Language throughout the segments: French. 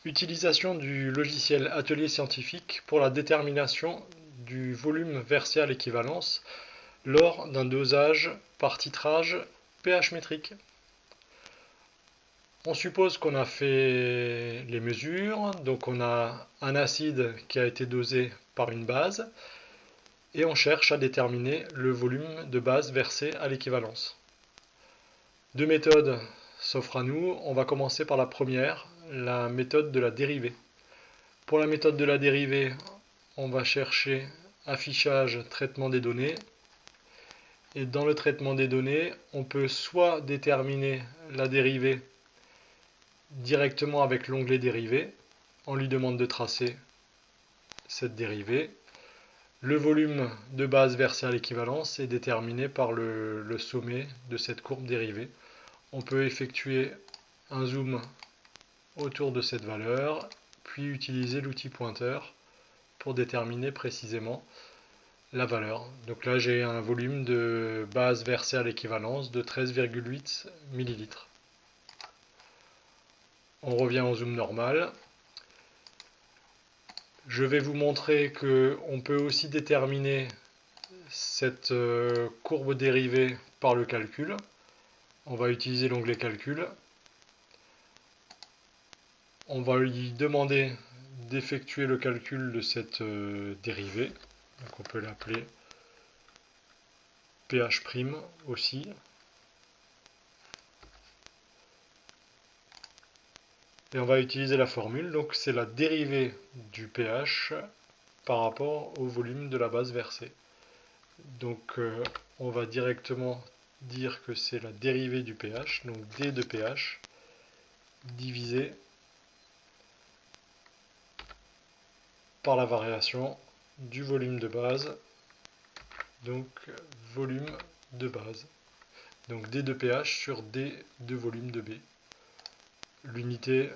Utilisation du logiciel Atelier scientifique pour la détermination du volume versé à l'équivalence lors d'un dosage par titrage pH métrique. On suppose qu'on a fait les mesures, donc on a un acide qui a été dosé par une base, et on cherche à déterminer le volume de base versé à l'équivalence. Deux méthodes s'offrent à nous. On va commencer par la première, la méthode de la dérivée. Pour la méthode de la dérivée, on va chercher affichage, traitement des données. Et dans le traitement des données, on peut soit déterminer la dérivée directement avec l'onglet dérivée. On lui demande de tracer cette dérivée. Le volume de base versé à l'équivalence est déterminé par le sommet de cette courbe dérivée. On peut effectuer un zoom autour de cette valeur, puis utiliser l'outil pointeur pour déterminer précisément la valeur. Donc là j'ai un volume de base versé à l'équivalence de 13,8 ml. On revient au zoom normal. Je vais vous montrer qu'on peut aussi déterminer cette courbe dérivée par le calcul. On va utiliser l'onglet calcul. On va lui demander d'effectuer le calcul de cette dérivée. Donc on peut l'appeler pH' aussi. Et on va utiliser la formule, donc c'est la dérivée du pH par rapport au volume de la base versée. Donc on va directement dire que c'est la dérivée du pH, donc d de pH, divisé par la variation du volume de base, donc volume de base. Donc d de pH sur d de volume de B. L'unité,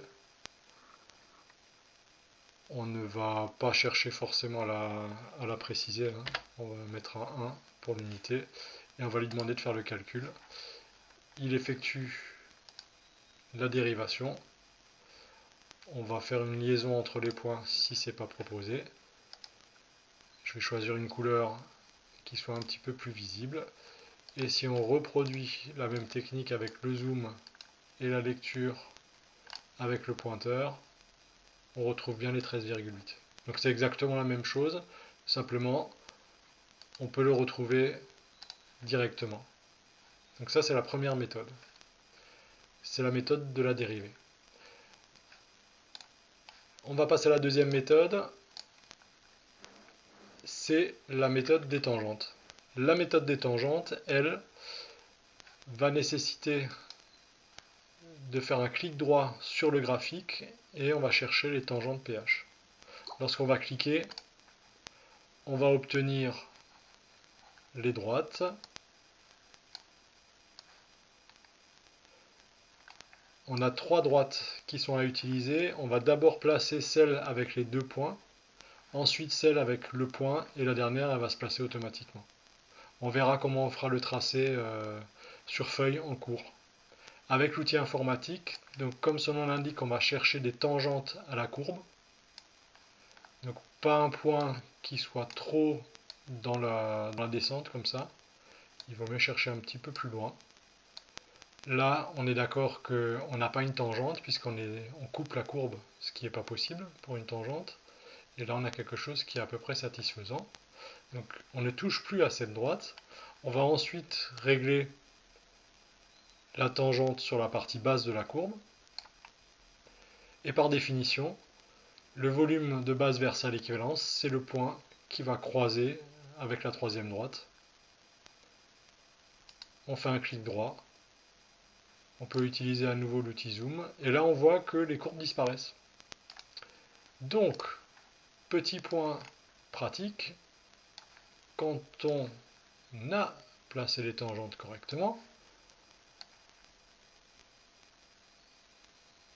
on ne va pas chercher forcément à la préciser, hein. On va mettre un 1 pour l'unité et on va lui demander de faire le calcul. Il effectue la dérivation. On va faire une liaison entre les points si ce n'est pas proposé. Je vais choisir une couleur qui soit un petit peu plus visible. Et si on reproduit la même technique avec le zoom et la lecture avec le pointeur, on retrouve bien les 13,8. Donc c'est exactement la même chose, simplement on peut le retrouver directement. Donc ça c'est la première méthode. C'est la méthode de la dérivée. On va passer à la deuxième méthode, c'est la méthode des tangentes. La méthode des tangentes, elle, va nécessiter de faire un clic droit sur le graphique et on va chercher les tangentes pH. Lorsqu'on va cliquer, on va obtenir les droites. On a trois droites qui sont à utiliser. On va d'abord placer celle avec les deux points, ensuite celle avec le point, et la dernière elle va se placer automatiquement. On verra comment on fera le tracé sur feuille en cours. Avec l'outil informatique, donc comme son nom l'indique, on va chercher des tangentes à la courbe. Donc pas un point qui soit trop dans la descente comme ça. Il vaut mieux chercher un petit peu plus loin. Là, on est d'accord qu'on n'a pas une tangente puisqu'on coupe la courbe, ce qui n'est pas possible pour une tangente. Et là, on a quelque chose qui est à peu près satisfaisant. Donc, on ne touche plus à cette droite. On va ensuite régler la tangente sur la partie basse de la courbe. Et par définition, le volume de base versé à l'équivalence, c'est le point qui va croiser avec la troisième droite. On fait un clic droit. On peut utiliser à nouveau l'outil zoom. Et là, on voit que les courbes disparaissent. Donc, petit point pratique, quand on a placé les tangentes correctement,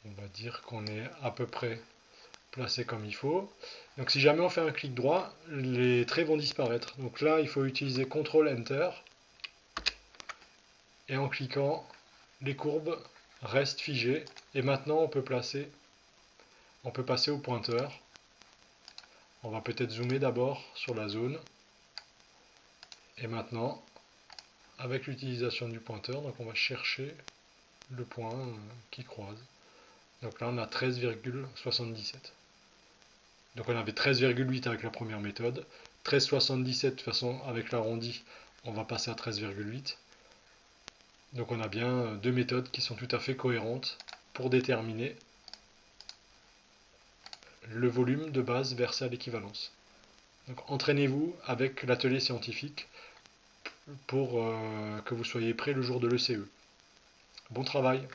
on va dire qu'on est à peu près placé comme il faut. Donc si jamais on fait un clic droit, les traits vont disparaître. Donc là, il faut utiliser CTRL Enter. Et en cliquant, les courbes restent figées. Et maintenant, on peut placer On peut passer au pointeur. On va peut-être zoomer d'abord sur la zone. Et maintenant, avec l'utilisation du pointeur, donc on va chercher le point qui croise. Donc là, on a 13,77. Donc on avait 13,8 avec la première méthode. 13,77 de toute façon, avec l'arrondi, on va passer à 13,8. Donc on a bien deux méthodes qui sont tout à fait cohérentes pour déterminer le volume de base versé à l'équivalence. Donc entraînez-vous avec l'atelier scientifique pour que vous soyez prêt le jour de l'ECE. Bon travail!